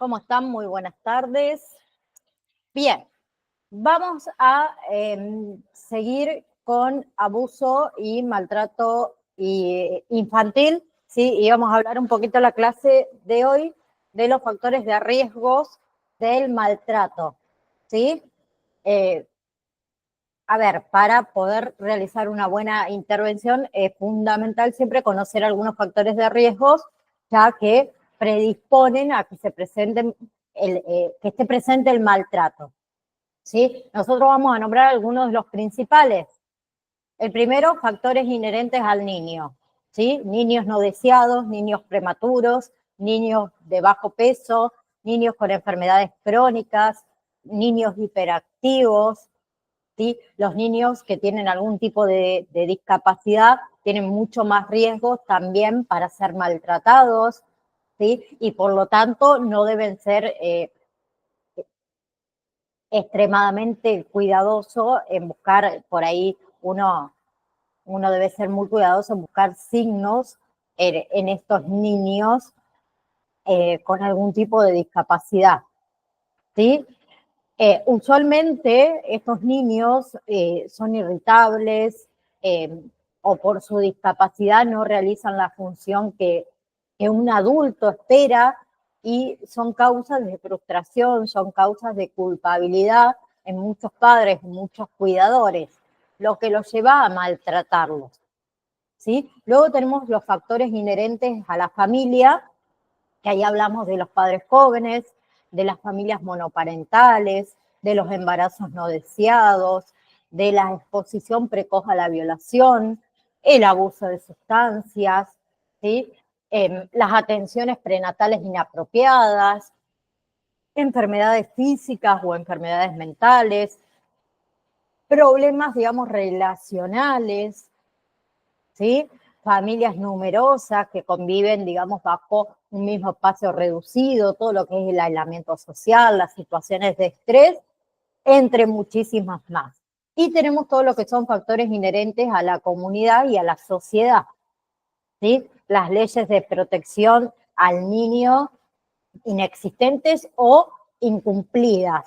¿Cómo están? Muy buenas tardes. Bien, vamos a seguir con abuso y maltrato infantil, ¿sí? Y vamos a hablar un poquito en la clase de hoy de los factores de riesgos del maltrato, ¿sí? A ver, para poder realizar una buena intervención es fundamental siempre conocer algunos factores de riesgos, ya que predisponen a que se presenten que esté presente el maltrato, ¿sí? Nosotros vamos a nombrar algunos de los principales. El primero, factores inherentes al niño, ¿sí? Niños no deseados, niños prematuros, niños de bajo peso, niños con enfermedades crónicas, niños hiperactivos, ¿sí? Los niños que tienen algún tipo de discapacidad tienen mucho más riesgo también para ser maltratados, ¿sí? Y por lo tanto no deben ser extremadamente cuidadosos en buscar, por ahí uno debe ser muy cuidadoso en buscar signos en estos niños con algún tipo de discapacidad, ¿sí? Usualmente estos niños son irritables o por su discapacidad no realizan la función que un adulto espera y son causas de frustración, son causas de culpabilidad en muchos padres, en muchos cuidadores, lo que los lleva a maltratarlos, ¿sí? Luego tenemos los factores inherentes a la familia, que ahí hablamos de los padres jóvenes, de las familias monoparentales, de los embarazos no deseados, de la exposición precoz a la violación, el abuso de sustancias, ¿sí? Las atenciones prenatales inapropiadas, enfermedades físicas o enfermedades mentales, problemas, digamos, relacionales, ¿sí? Familias numerosas que conviven, digamos, bajo un mismo espacio reducido, todo lo que es el aislamiento social, las situaciones de estrés, entre muchísimas más. Y tenemos todo lo que son factores inherentes a la comunidad y a la sociedad, ¿sí? Las leyes de protección al niño inexistentes o incumplidas,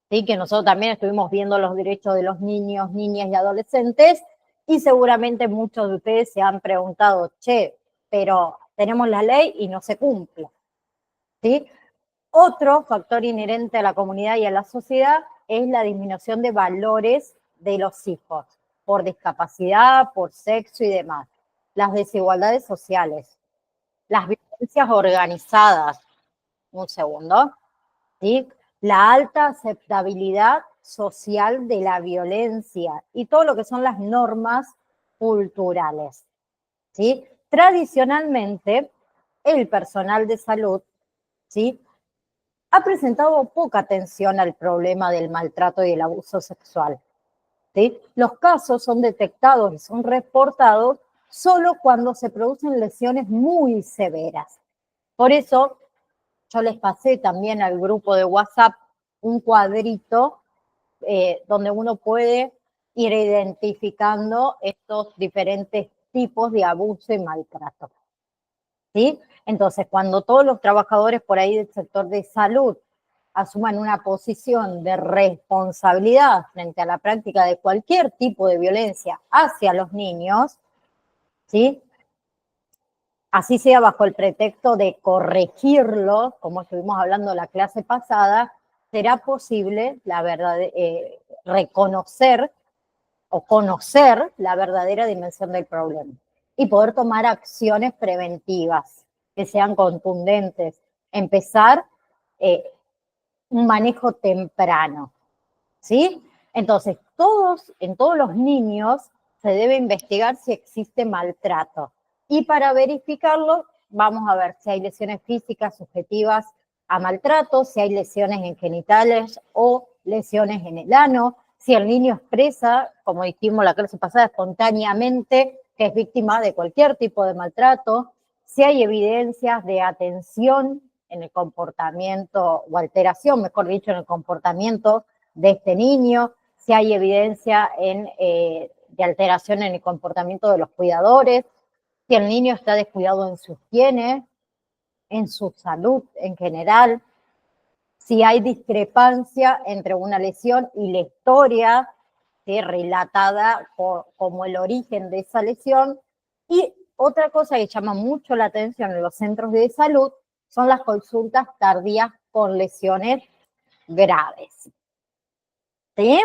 ¿sí? Que nosotros también estuvimos viendo los derechos de los niños, niñas y adolescentes, y seguramente muchos de ustedes se han preguntado, che, pero tenemos la ley y no se cumple, ¿sí? Otro factor inherente a la comunidad y a la sociedad es la disminución de valores de los hijos, por discapacidad, por sexo y demás. Las desigualdades sociales, las violencias organizadas, un segundo, ¿sí? La alta aceptabilidad social de la violencia y todo lo que son las normas culturales, ¿sí? Tradicionalmente, el personal de salud, ¿sí? Ha presentado poca atención al problema del maltrato y el abuso sexual, ¿sí? Los casos son detectados y son reportados solo cuando se producen lesiones muy severas. Por eso, yo les pasé también al grupo de WhatsApp un cuadrito donde uno puede ir identificando estos diferentes tipos de abuso y maltrato, ¿sí? Entonces, cuando todos los trabajadores por ahí del sector de salud asuman una posición de responsabilidad frente a la práctica de cualquier tipo de violencia hacia los niños, ¿sí? Así sea bajo el pretexto de corregirlo, como estuvimos hablando en la clase pasada, será posible la verdad, reconocer o conocer la verdadera dimensión del problema y poder tomar acciones preventivas que sean contundentes. Empezar un manejo temprano, ¿sí? Entonces, en todos los niños se debe investigar si existe maltrato. Y para verificarlo, vamos a ver si hay lesiones físicas subjetivas a maltrato, si hay lesiones en genitales o lesiones en el ano, si el niño expresa, como dijimos la clase pasada, espontáneamente que es víctima de cualquier tipo de maltrato, si hay evidencias de atención en el comportamiento, o alteración, mejor dicho, en el comportamiento de este niño, si hay evidencia de alteración en el comportamiento de los cuidadores, si el niño está descuidado en su higiene, en su salud en general, si hay discrepancia entre una lesión y la historia, ¿sí?, relatada como el origen de esa lesión. Y otra cosa que llama mucho la atención en los centros de salud son las consultas tardías con lesiones graves. ¿Sí?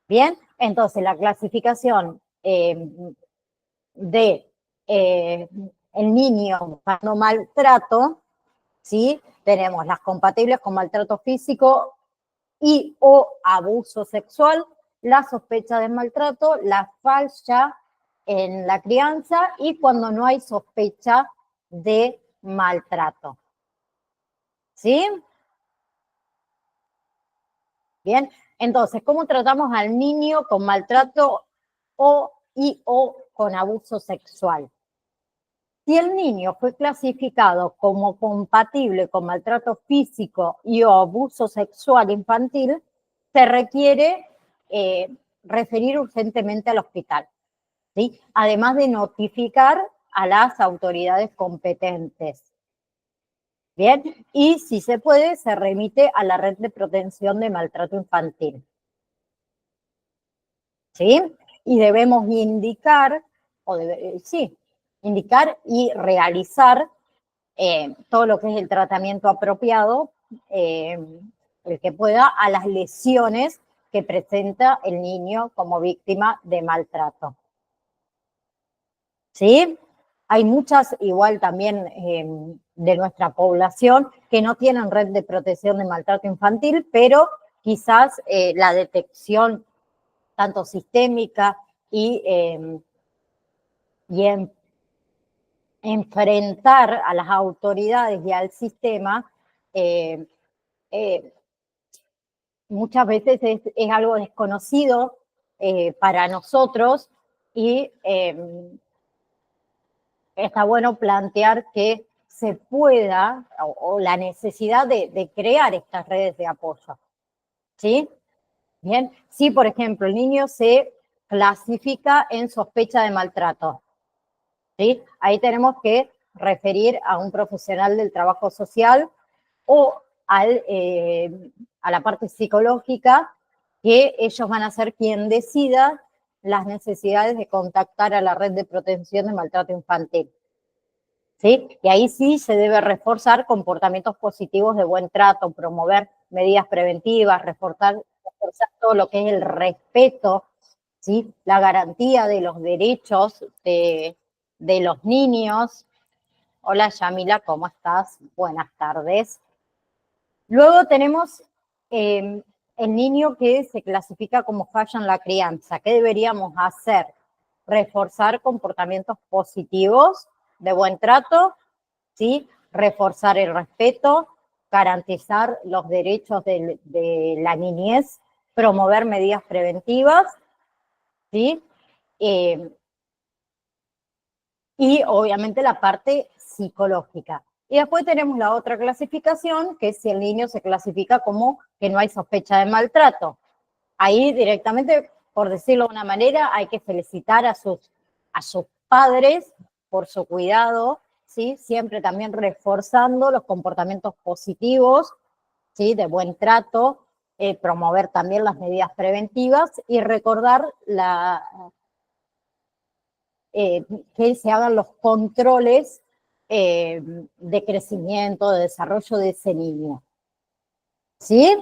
Bien, entonces la clasificación de el niño buscando maltrato, ¿sí? Tenemos las compatibles con maltrato físico y o abuso sexual, la sospecha de maltrato, la falla en la crianza y cuando no hay sospecha de maltrato. ¿Sí? Bien, entonces, ¿cómo tratamos al niño con maltrato o con abuso sexual? Si el niño fue clasificado como compatible con maltrato físico y o abuso sexual infantil, se requiere referir urgentemente al hospital, ¿sí? Además de notificar a las autoridades competentes. Bien, y si se puede, se remite a la red de protección de maltrato infantil. ¿Sí? Y debemos indicar, indicar y realizar todo lo que es el tratamiento apropiado, el que pueda, a las lesiones que presenta el niño como víctima de maltrato. ¿Sí? Hay muchas, igual también de nuestra población, que no tienen red de protección de maltrato infantil, pero quizás la detección tanto sistémica y enfrentar a las autoridades y al sistema muchas veces es algo desconocido para nosotros y está bueno plantear que se pueda o la necesidad de crear estas redes de apoyo. ¿Sí? Bien, si por ejemplo el niño se clasifica en sospecha de maltrato, ¿sí? Ahí tenemos que referir a un profesional del trabajo social o a la parte psicológica, que ellos van a ser quien decida las necesidades de contactar a la red de protección de maltrato infantil. ¿Sí? Y ahí sí se debe reforzar comportamientos positivos de buen trato, promover medidas preventivas, reforzar todo lo que es el respeto, ¿sí?, la garantía de los derechos de los niños. Hola Yamila, ¿cómo estás? Buenas tardes. Luego tenemos el niño que se clasifica como falla en la crianza. ¿Qué deberíamos hacer? Reforzar comportamientos positivos de buen trato, ¿sí? Reforzar el respeto, garantizar los derechos de la niñez, promover medidas preventivas, ¿sí? Y obviamente la parte psicológica. Y después tenemos la otra clasificación, que es si el niño se clasifica como que no hay sospecha de maltrato. Ahí directamente, por decirlo de una manera, hay que felicitar a sus padres por su cuidado, ¿sí? Siempre también reforzando los comportamientos positivos, ¿sí?, de buen trato, promover también las medidas preventivas y recordar que se hagan los controles de crecimiento, de desarrollo de ese niño. ¿Sí?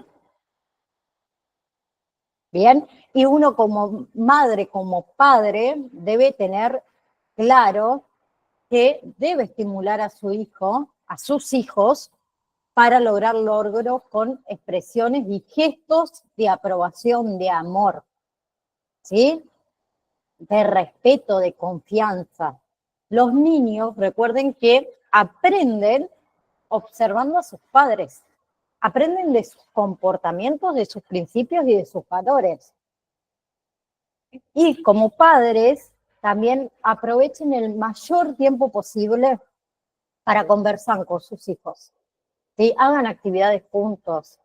Bien, y uno como madre, como padre, debe tener claro que debe estimular a su hijo, a sus hijos, para lograr logros con expresiones y gestos de aprobación, de amor, ¿sí?, de respeto, de confianza. Los niños, recuerden que aprenden observando a sus padres, aprenden de sus comportamientos, de sus principios y de sus valores. Y como padres, también aprovechen el mayor tiempo posible para conversar con sus hijos, ¿sí? Hagan actividades juntos,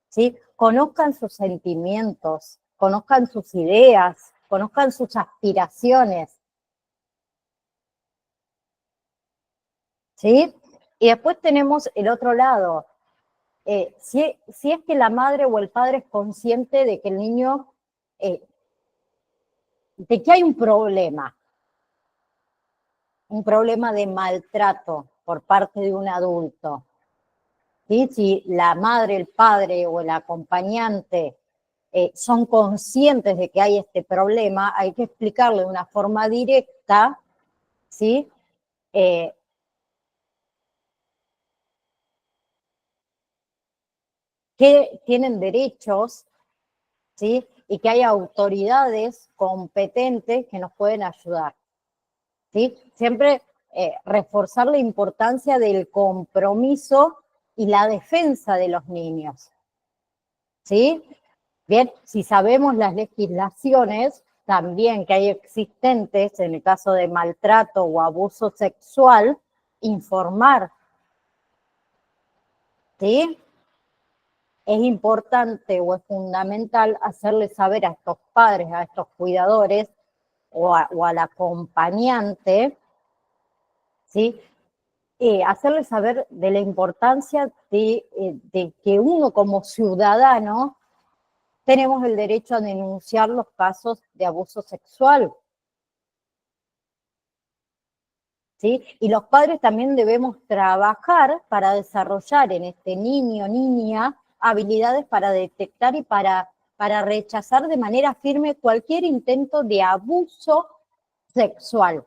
¿sí? Conozcan sus sentimientos, conozcan sus ideas, conozcan sus aspiraciones, ¿sí? Y después tenemos el otro lado. Si es que la madre o el padre es consciente de que el niño, de que hay un problema de maltrato por parte de un adulto. ¿Sí? Si la madre, el padre o el acompañante son conscientes de que hay este problema, hay que explicarle de una forma directa, ¿sí? Que tienen derechos, ¿sí? Y que hay autoridades competentes que nos pueden ayudar, ¿sí? Siempre reforzar la importancia del compromiso y la defensa de los niños, ¿sí? Bien, si sabemos las legislaciones también que hay existentes en el caso de maltrato o abuso sexual, informar, ¿sí? Es importante o es fundamental hacerle saber a estos padres, a estos cuidadores o al acompañante, ¿sí? Hacerle saber de la importancia de que uno como ciudadano tenemos el derecho a denunciar los casos de abuso sexual, ¿sí? Y los padres también debemos trabajar para desarrollar en este niño o niña habilidades para detectar y para rechazar de manera firme cualquier intento de abuso sexual,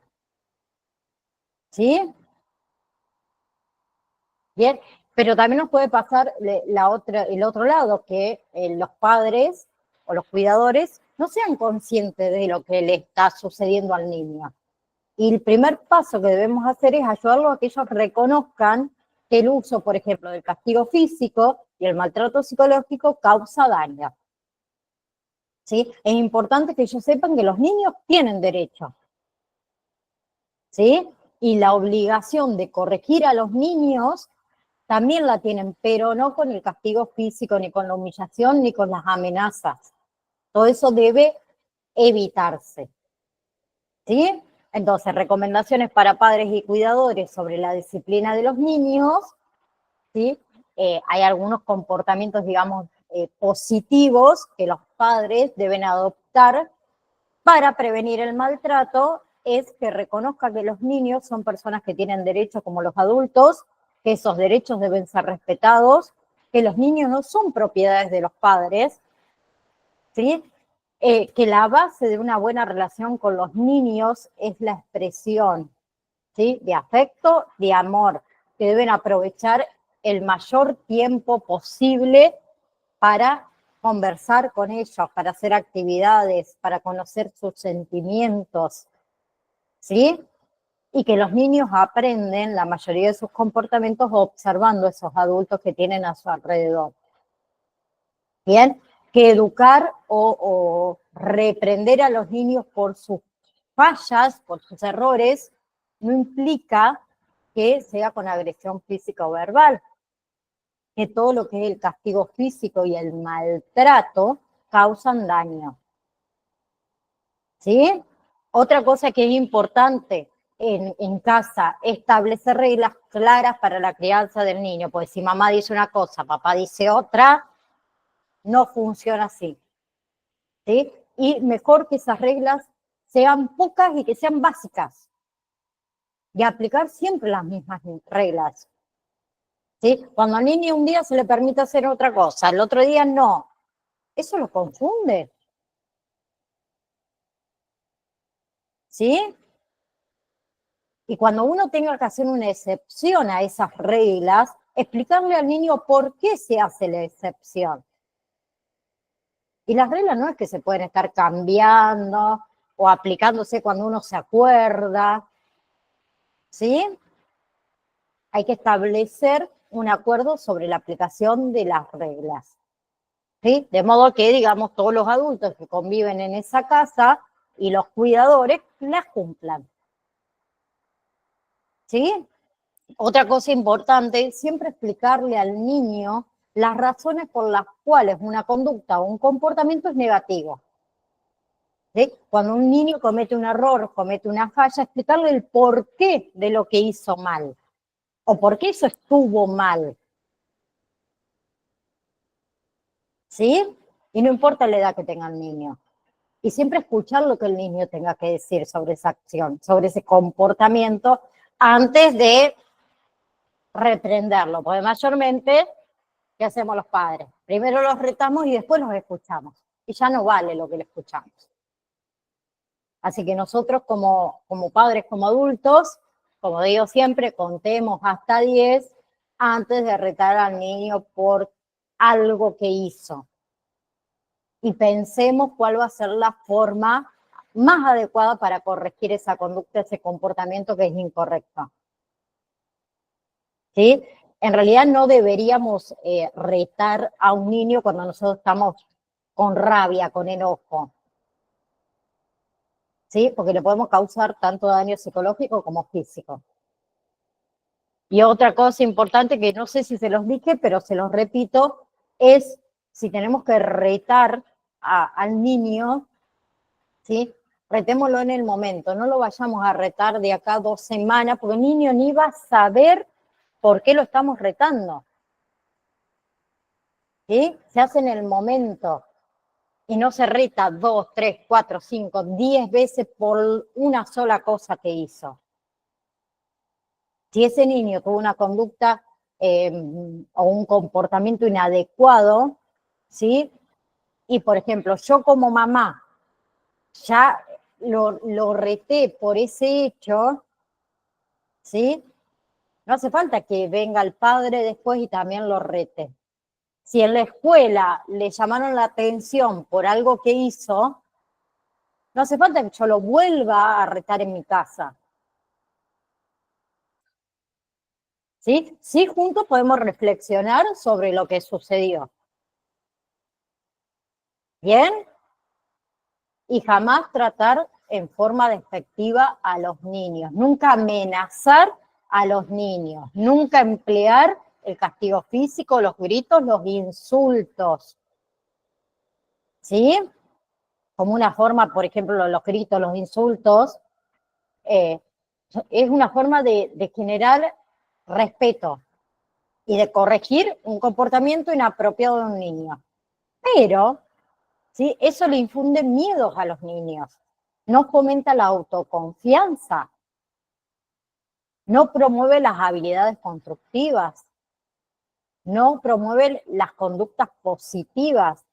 ¿sí? Bien, pero también nos puede pasar el otro lado, que los padres o los cuidadores no sean conscientes de lo que le está sucediendo al niño. Y el primer paso que debemos hacer es ayudarlos a que ellos reconozcan que el uso, por ejemplo, del castigo físico y el maltrato psicológico causa daño, ¿sí? Es importante que ellos sepan que los niños tienen derecho, ¿sí? Y la obligación de corregir a los niños también la tienen, pero no con el castigo físico, ni con la humillación, ni con las amenazas. Todo eso debe evitarse, ¿sí? Entonces, recomendaciones para padres y cuidadores sobre la disciplina de los niños, ¿sí? Hay algunos comportamientos, digamos, positivos que los padres deben adoptar para prevenir el maltrato, es que reconozca que los niños son personas que tienen derechos como los adultos, que esos derechos deben ser respetados, que los niños no son propiedades de los padres, ¿sí? Que la base de una buena relación con los niños es la expresión, ¿sí? De afecto, de amor, que deben aprovechar el mayor tiempo posible para conversar con ellos, para hacer actividades, para conocer sus sentimientos, ¿sí? Y que los niños aprenden la mayoría de sus comportamientos observando a esos adultos que tienen a su alrededor. Bien, que educar o reprender a los niños por sus fallas, por sus errores, no implica que sea con agresión física o verbal, que todo lo que es el castigo físico y el maltrato causan daño, ¿sí? Otra cosa que es importante en casa, establecer reglas claras para la crianza del niño, porque si mamá dice una cosa, papá dice otra, no funciona así, ¿sí? Y mejor que esas reglas sean pocas y que sean básicas, y aplicar siempre las mismas reglas, ¿sí? Cuando al niño un día se le permite hacer otra cosa, el otro día no, eso lo confunde, ¿sí? Y cuando uno tenga que hacer una excepción a esas reglas, explicarle al niño por qué se hace la excepción. Y las reglas no es que se pueden estar cambiando o aplicándose cuando uno se acuerda, ¿sí? Hay que establecer un acuerdo sobre la aplicación de las reglas, ¿sí? De modo que, digamos, todos los adultos que conviven en esa casa y los cuidadores las cumplan, ¿sí? Otra cosa importante, siempre explicarle al niño las razones por las cuales una conducta o un comportamiento es negativo, ¿sí? Cuando un niño comete un error, comete una falla, explicarle el porqué de lo que hizo mal, o por qué eso estuvo mal. ¿Sí? Y no importa la edad que tenga el niño. Y siempre escuchar lo que el niño tenga que decir sobre esa acción, sobre ese comportamiento, antes de reprenderlo, porque mayormente, ¿qué hacemos los padres? Primero los retamos y después los escuchamos. Y ya no vale lo que le escuchamos. Así que nosotros como padres, como adultos, como digo siempre, contemos hasta 10 antes de retar al niño por algo que hizo. Y pensemos cuál va a ser la forma más adecuada para corregir esa conducta, ese comportamiento que es incorrecto. ¿Sí? En realidad no deberíamos retar a un niño cuando nosotros estamos con rabia, con enojo. ¿Sí? Porque le podemos causar tanto daño psicológico como físico. Y otra cosa importante que no sé si se los dije, pero se los repito, es si tenemos que retar al niño, ¿sí? Retémoslo en el momento, no lo vayamos a retar de acá 2 semanas, porque el niño ni va a saber por qué lo estamos retando. ¿Sí? Se hace en el momento y no se reta 2, 3, 4, 5, 10 veces por una sola cosa que hizo. Si ese niño tuvo una conducta o un comportamiento inadecuado, ¿sí? Y por ejemplo, yo como mamá ya lo reté por ese hecho, ¿sí? No hace falta que venga el padre después y también lo rete. Si en la escuela le llamaron la atención por algo que hizo, no hace falta que yo lo vuelva a retar en mi casa. ¿Sí? Sí, juntos podemos reflexionar sobre lo que sucedió. ¿Bien? Y jamás tratar en forma despectiva a los niños. Nunca amenazar a los niños. Nunca emplear el castigo físico, los gritos, los insultos. ¿Sí? Como una forma, por ejemplo, los gritos, los insultos, es una forma de generar respeto y de corregir un comportamiento inapropiado de un niño. Pero, ¿sí? Eso le infunde miedos a los niños, no fomenta la autoconfianza, no promueve las habilidades constructivas, no promueve las conductas positivas.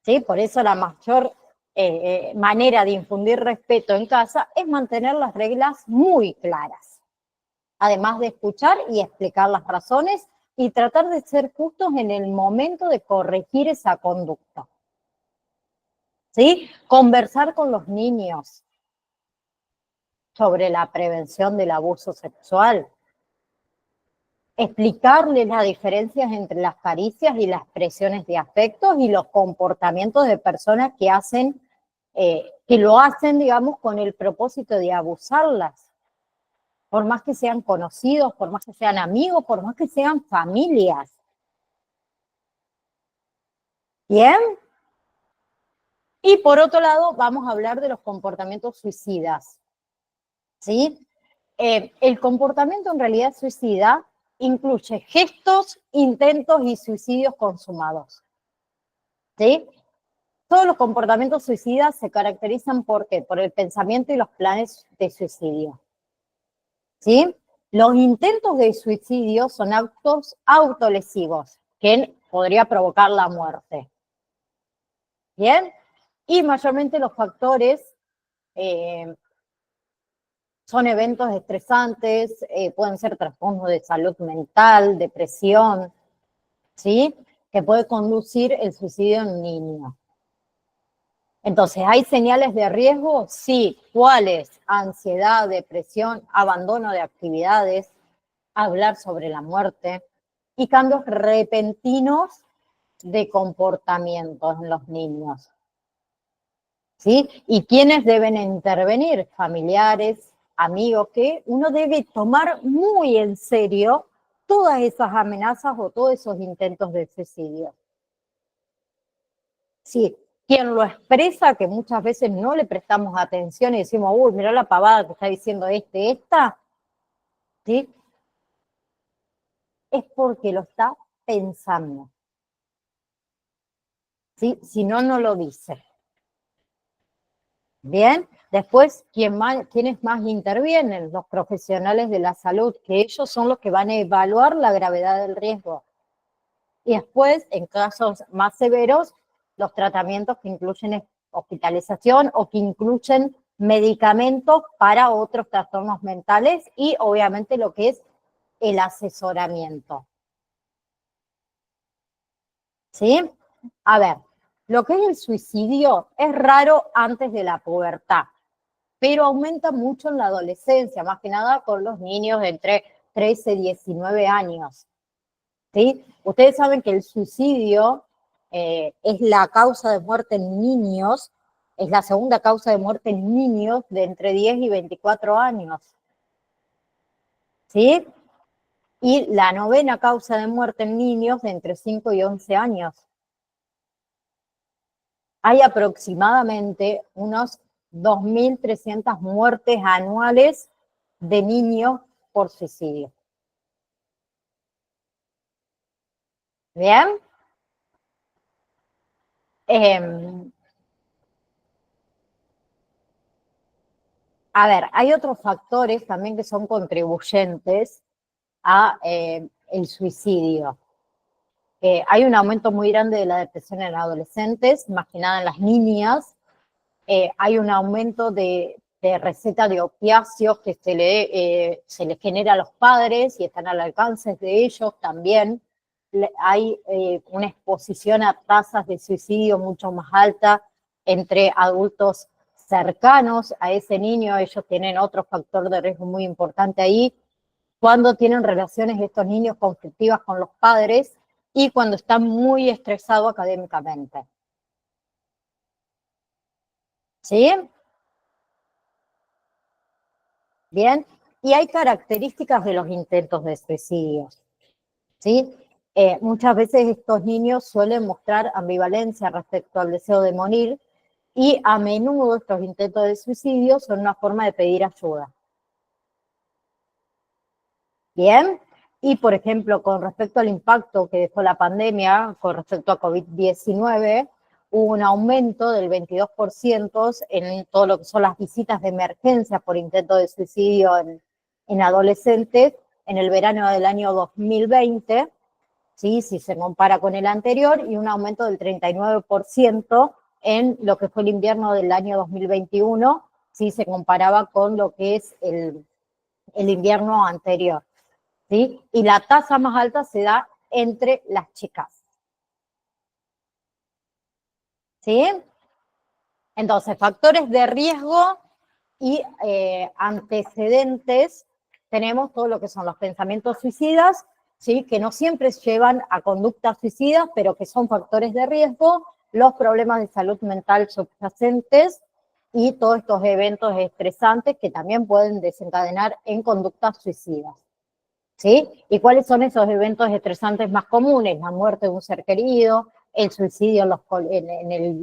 ¿Sí? Por eso la mayor manera de infundir respeto en casa es mantener las reglas muy claras, además de escuchar y explicar las razones y tratar de ser justos en el momento de corregir esa conducta. ¿Sí? Conversar con los niños sobre la prevención del abuso sexual, explicarles las diferencias entre las caricias y las expresiones de afectos y los comportamientos de personas que hacen, que lo hacen, digamos, con el propósito de abusarlas, por más que sean conocidos, por más que sean amigos, por más que sean familias. ¿Bien? Y por otro lado, vamos a hablar de los comportamientos suicidas. ¿Sí? El comportamiento en realidad suicida incluye gestos, intentos y suicidios consumados. ¿Sí? Todos los comportamientos suicidas se caracterizan ¿por qué? Por el pensamiento y los planes de suicidio. ¿Sí? Los intentos de suicidio son actos autolesivos que podría provocar la muerte. ¿Bien? Y mayormente los factores son eventos estresantes, pueden ser trastornos de salud mental, depresión, ¿sí? Que puede conducir el suicidio en un niño. Entonces, ¿hay señales de riesgo? Sí. ¿Cuáles? Ansiedad, depresión, abandono de actividades, hablar sobre la muerte y cambios repentinos de comportamiento en los niños. ¿Sí? ¿Y quiénes deben intervenir? Familiares, amigos, que uno debe tomar muy en serio todas esas amenazas o todos esos intentos de suicidio. Sí, quien lo expresa, que muchas veces no le prestamos atención y decimos, uy, mirá la pavada que está diciendo esta, ¿sí? Es porque lo está pensando, ¿sí? Si no, no lo dice. Bien, después, ¿quiénes más intervienen? Los profesionales de la salud, que ellos son los que van a evaluar la gravedad del riesgo. Y después, en casos más severos, los tratamientos que incluyen hospitalización o que incluyen medicamentos para otros trastornos mentales y obviamente lo que es el asesoramiento. ¿Sí? A ver, lo que es el suicidio es raro antes de la pubertad, pero aumenta mucho en la adolescencia, más que nada con los niños de entre 13 y 19 años. ¿Sí? Ustedes saben que el suicidio es la causa de muerte en niños, es la segunda causa de muerte en niños de entre 10 y 24 años. ¿Sí? Y la novena causa de muerte en niños de entre 5 y 11 años. Hay aproximadamente unos 2.300 muertes anuales de niños por suicidio. ¿Bien? A ver, hay otros factores también que son contribuyentes a el suicidio. Hay un aumento muy grande de la depresión en adolescentes, más que nada en las niñas. Hay un aumento de receta de opiáceos que se le genera a los padres y están al alcance de ellos también. Hay una exposición a tasas de suicidio mucho más alta entre adultos cercanos a ese niño. Ellos tienen otro factor de riesgo muy importante ahí, cuando tienen relaciones estos niños conflictivas con los padres y cuando están muy estresados académicamente. ¿Sí? Bien, y hay características de los intentos de suicidio, ¿sí? Muchas veces estos niños suelen mostrar ambivalencia respecto al deseo de morir y a menudo estos intentos de suicidio son una forma de pedir ayuda. Bien, y por ejemplo, con respecto al impacto que dejó la pandemia, con respecto a COVID-19, hubo un aumento del 22% en todo lo que son las visitas de emergencia por intento de suicidio en adolescentes en el verano del año 2020, ¿sí? Si se compara con el anterior, y un aumento del 39% en lo que fue el invierno del año 2021, si se comparaba con lo que es el invierno anterior. ¿Sí? Y la tasa más alta se da entre las chicas. ¿Sí? Entonces, factores de riesgo y antecedentes, tenemos todo lo que son los pensamientos suicidas, ¿sí? Que no siempre llevan a conductas suicidas, pero que son factores de riesgo, los problemas de salud mental subyacentes y todos estos eventos estresantes que también pueden desencadenar en conductas suicidas. ¿Sí? ¿Y cuáles son esos eventos estresantes más comunes? La muerte de un ser querido, el suicidio en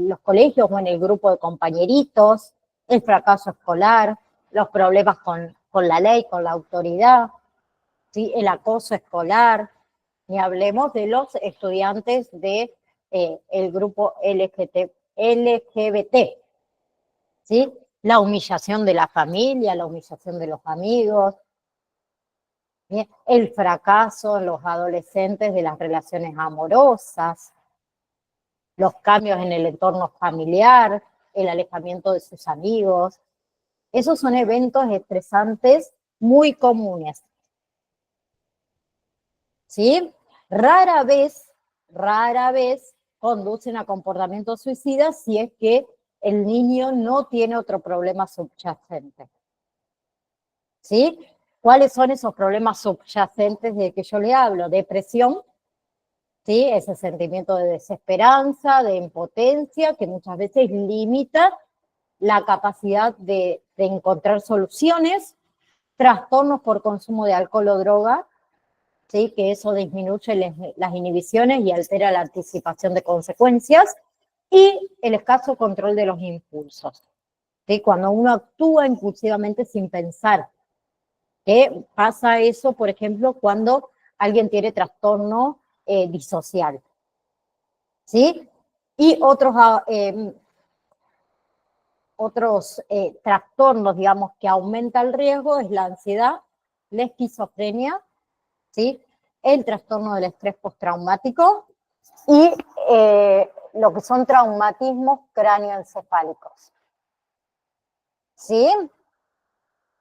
los colegios o en el grupo de compañeritos, el fracaso escolar, los problemas con la ley, con la autoridad, ¿sí? El acoso escolar, ni hablemos de los estudiantes de el grupo LGBT, ¿sí? La humillación de la familia, la humillación de los amigos, el fracaso en los adolescentes de las relaciones amorosas, los cambios en el entorno familiar, el alejamiento de sus amigos. Esos son eventos estresantes muy comunes. ¿Sí? Rara vez conducen a comportamientos suicidas si es que el niño no tiene otro problema subyacente. ¿Sí? ¿Cuáles son esos problemas subyacentes de que yo le hablo? Depresión, ¿sí? Ese sentimiento de desesperanza, de impotencia, que muchas veces limita la capacidad de encontrar soluciones, trastornos por consumo de alcohol o droga, ¿sí? Que eso disminuye las inhibiciones y altera la anticipación de consecuencias, y el escaso control de los impulsos, ¿sí? Cuando uno actúa impulsivamente sin pensar, Que pasa eso, por ejemplo, cuando alguien tiene trastorno disocial, ¿sí? Y otros trastornos, digamos, que aumenta el riesgo es la ansiedad, la esquizofrenia, ¿sí? El trastorno del estrés postraumático y lo que son traumatismos cráneoencefálicos, ¿sí?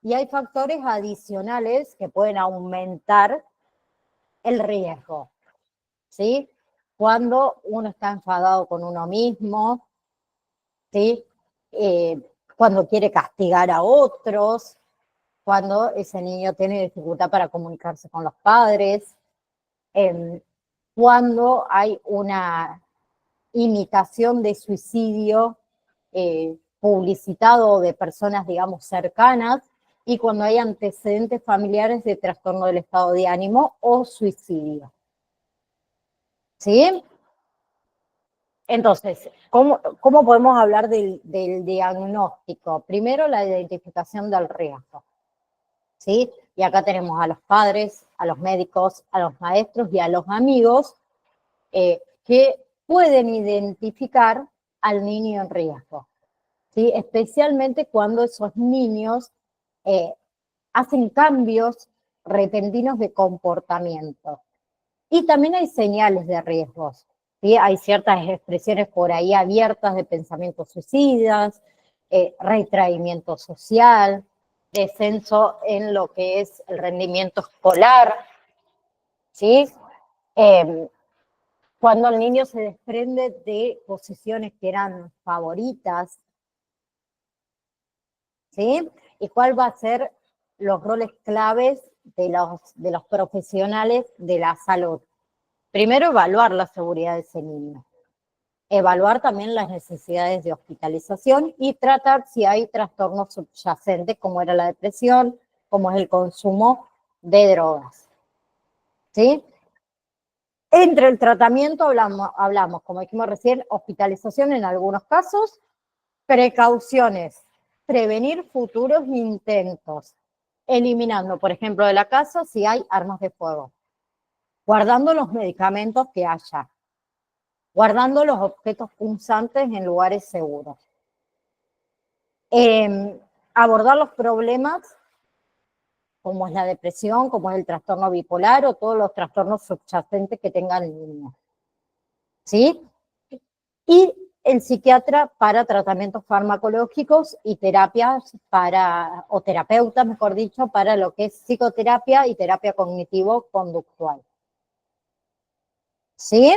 Y hay factores adicionales que pueden aumentar el riesgo, ¿sí? Cuando uno está enfadado con uno mismo, ¿sí? Cuando quiere castigar a otros, cuando ese niño tiene dificultad para comunicarse con los padres, cuando hay una imitación de suicidio publicitado de personas, digamos, cercanas, y cuando hay antecedentes familiares de trastorno del estado de ánimo o suicidio. ¿Sí? Entonces, ¿cómo podemos hablar del diagnóstico? Primero, la identificación del riesgo, ¿sí? Y acá tenemos a los padres, a los médicos, a los maestros y a los amigos que pueden identificar al niño en riesgo, ¿sí? Especialmente cuando esos niños hacen cambios repentinos de comportamiento. Y también hay señales de riesgos, ¿sí? Hay ciertas expresiones por ahí abiertas de pensamientos suicidas, retraimiento social, descenso en lo que es el rendimiento escolar, ¿sí? Cuando el niño se desprende de posiciones que eran favoritas, ¿sí? ¿Y cuál va a ser los roles claves de los profesionales de la salud? Primero, evaluar la seguridad de ese niño. Evaluar también las necesidades de hospitalización y tratar si hay trastornos subyacentes, como era la depresión, como es el consumo de drogas. ¿Sí? Entre el tratamiento hablamos, como dijimos recién, hospitalización en algunos casos, precauciones, prevenir futuros intentos, eliminando, por ejemplo, de la casa si hay armas de fuego, guardando los medicamentos que haya, guardando los objetos punzantes en lugares seguros. Abordar los problemas como es la depresión, como es el trastorno bipolar o todos los trastornos subyacentes que tenga el niño. ¿Sí? Y el psiquiatra para tratamientos farmacológicos y terapias o terapeutas, mejor dicho, para lo que es psicoterapia y terapia cognitivo-conductual. ¿Sí?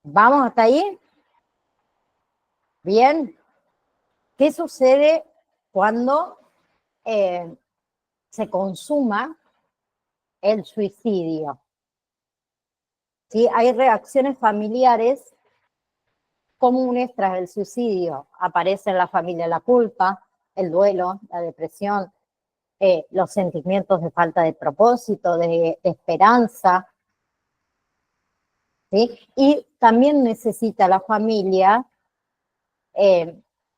¿Vamos hasta ahí? Bien. ¿Qué sucede cuando se consuma el suicidio? ¿Sí? Hay reacciones familiares comunes tras el suicidio. Aparece en la familia la culpa, el duelo, la depresión, los sentimientos de falta de propósito, de esperanza, ¿sí? Y también necesita la familia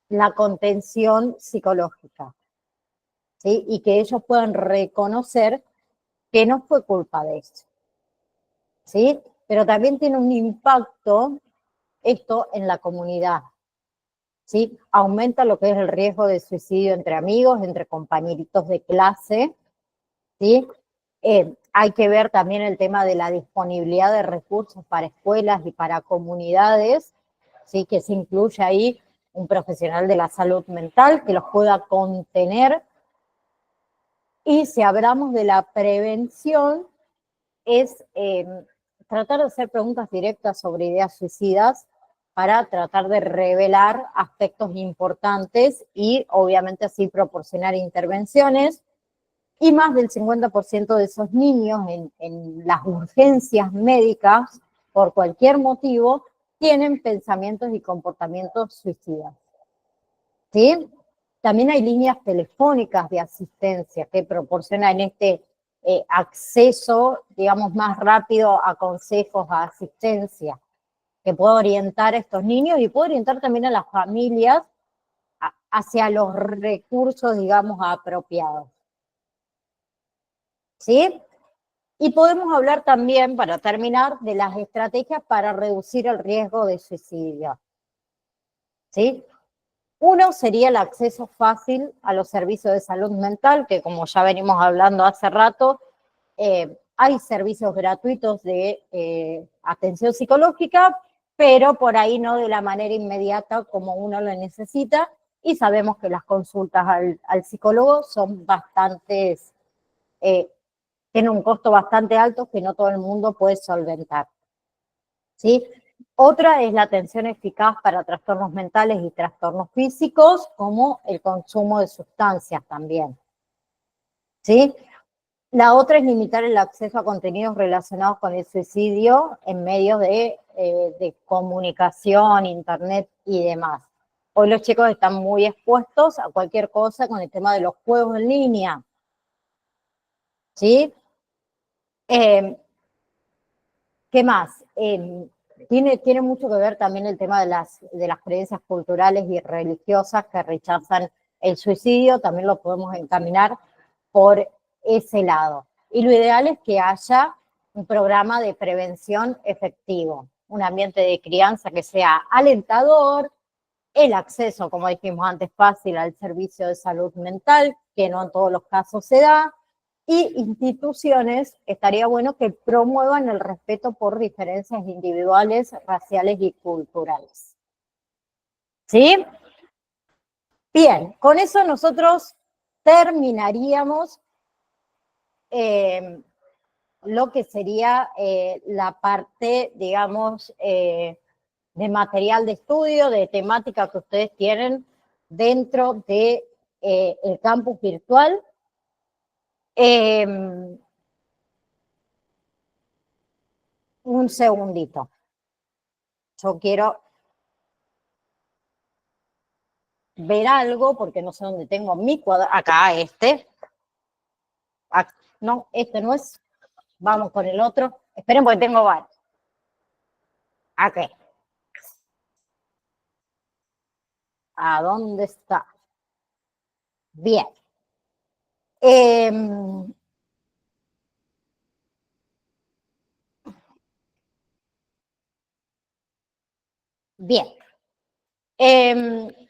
la contención psicológica, ¿sí? Y que ellos puedan reconocer que no fue culpa de eso, ¿sí? Pero también tiene un impacto esto en la comunidad, ¿sí? Aumenta lo que es el riesgo de suicidio entre amigos, entre compañeritos de clase, ¿sí? Hay que ver también el tema de la disponibilidad de recursos para escuelas y para comunidades, ¿sí? Que se incluye ahí un profesional de la salud mental que los pueda contener. Y si hablamos de la prevención, es tratar de hacer preguntas directas sobre ideas suicidas para tratar de revelar aspectos importantes y obviamente así proporcionar intervenciones. Y más del 50% de esos niños en las urgencias médicas, por cualquier motivo, tienen pensamientos y comportamientos suicidas. ¿Sí? También hay líneas telefónicas de asistencia que proporcionan este acceso, digamos, más rápido a consejos, a asistencia, que puede orientar a estos niños y puede orientar también a las familias hacia los recursos, digamos, apropiados. ¿Sí? Y podemos hablar también, para terminar, de las estrategias para reducir el riesgo de suicidio. ¿Sí? Uno sería el acceso fácil a los servicios de salud mental, que como ya venimos hablando hace rato, hay servicios gratuitos de atención psicológica, pero por ahí no de la manera inmediata como uno lo necesita, y sabemos que las consultas al psicólogo son bastantes, tienen un costo bastante alto que no todo el mundo puede solventar. ¿Sí? Otra es la atención eficaz para trastornos mentales y trastornos físicos, como el consumo de sustancias también. ¿Sí? La otra es limitar el acceso a contenidos relacionados con el suicidio en medios de comunicación, internet y demás. Hoy los chicos están muy expuestos a cualquier cosa con el tema de los juegos en línea. ¿Sí? ¿Qué más? Tiene mucho que ver también el tema de las creencias culturales y religiosas que rechazan el suicidio, también lo podemos encaminar por ese lado. Y lo ideal es que haya un programa de prevención efectivo, un ambiente de crianza que sea alentador, el acceso, como dijimos antes, fácil al servicio de salud mental, que no en todos los casos se da, y instituciones, estaría bueno que promuevan el respeto por diferencias individuales, raciales y culturales. ¿Sí? Bien, con eso nosotros terminaríamos lo que sería la parte, digamos, de material de estudio, de temática que ustedes tienen dentro de el campus virtual. Un segundito. Yo quiero ver algo porque no sé dónde tengo mi cuadro. Acá, este. Acá. No, este no es. Vamos con el otro. Esperen porque tengo varios. Aquí. ¿A dónde está? Bien. Bien.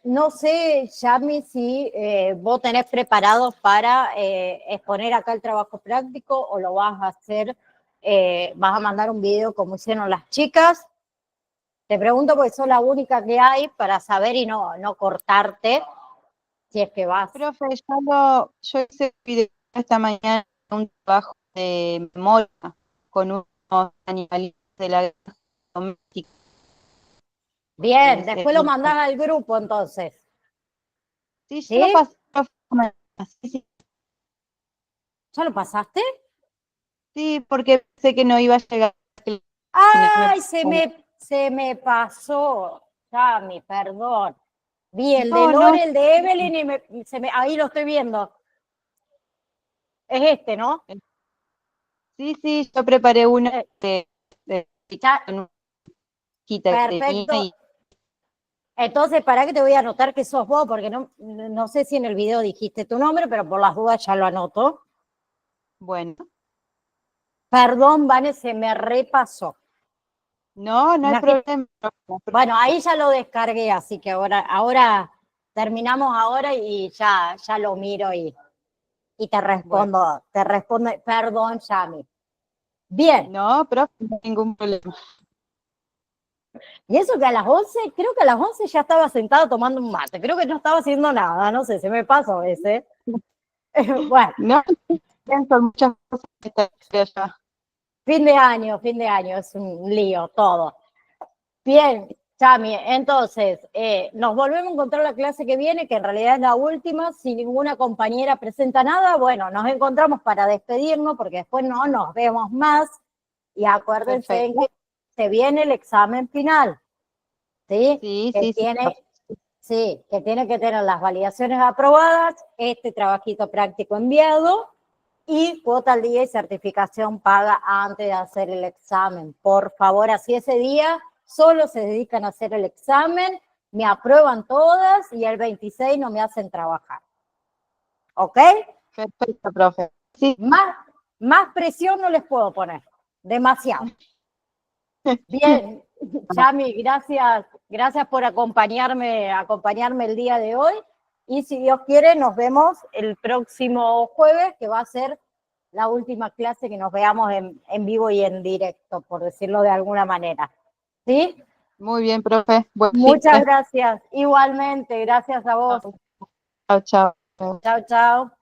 No sé, Yami, si vos tenés preparado para exponer acá el trabajo práctico o lo vas a hacer, vas a mandar un video como hicieron las chicas. Te pregunto porque sos la única que hay para saber y no cortarte si es que vas. Profe, yo hice un video esta mañana, un trabajo de memoria con unos animalitos de la granja doméstica. Bien, después lo mandás al grupo entonces. Sí, yo lo ¿Sí? pasé, profe, sí, ¿Ya lo pasaste? sí, porque pensé que no iba a llegar. Si no me- ¡Ay! Se me pasó. Yami, perdón. Vi el de No, no, Lore, el de Evelyn y ahí lo estoy viendo. Es este, ¿no? sí, yo preparé una Eh, de ya, con una hojita que tenía perfecto. y Entonces, para que te voy a anotar que sos vos, porque no sé si en el video dijiste tu nombre, pero por las dudas ya lo anoto. bueno, Perdón, Vane, se me repasó. no hay problema. Bueno, ahí ya lo descargué, así que ahora terminamos ahora y ya lo miro y Bueno, te respondo, perdón, Yami. Bien, no, profe, no hay ningún problema. y eso que a las 11, creo que a las 11 ya estaba sentada tomando un mate, creo que no estaba haciendo nada, no sé, se me pasó ese. Bueno, No, pienso muchas cosas que está allá. fin de año, es un lío todo. Bien, Chami, entonces, nos volvemos a encontrar la clase que viene, que en realidad es la última. Si ninguna compañera presenta nada, bueno, nos encontramos para despedirnos, porque después no nos vemos más. Y acuérdense en Perfecto. que se viene el examen final, ¿sí? Sí, Que sí, sí. tiene, sí, que tiene que tener las validaciones aprobadas, este trabajito práctico enviado y cuota al día y certificación paga antes de hacer el examen. Por favor, así ese día solo se dedican a hacer el examen me aprueban todas y el 26 no me hacen trabajar. ¿Ok? Perfecto, profe. Sí. Más presión no les puedo poner. Demasiado. Bien, Chami, gracias por acompañarme el día de hoy. Y si Dios quiere, nos vemos el próximo jueves, que va a ser la última clase que nos veamos en vivo y en directo, por decirlo de alguna manera. ¿Sí? Muy bien, profe. Muchas gracias. Igualmente, gracias a vos. Chao, chao. Chao, chao.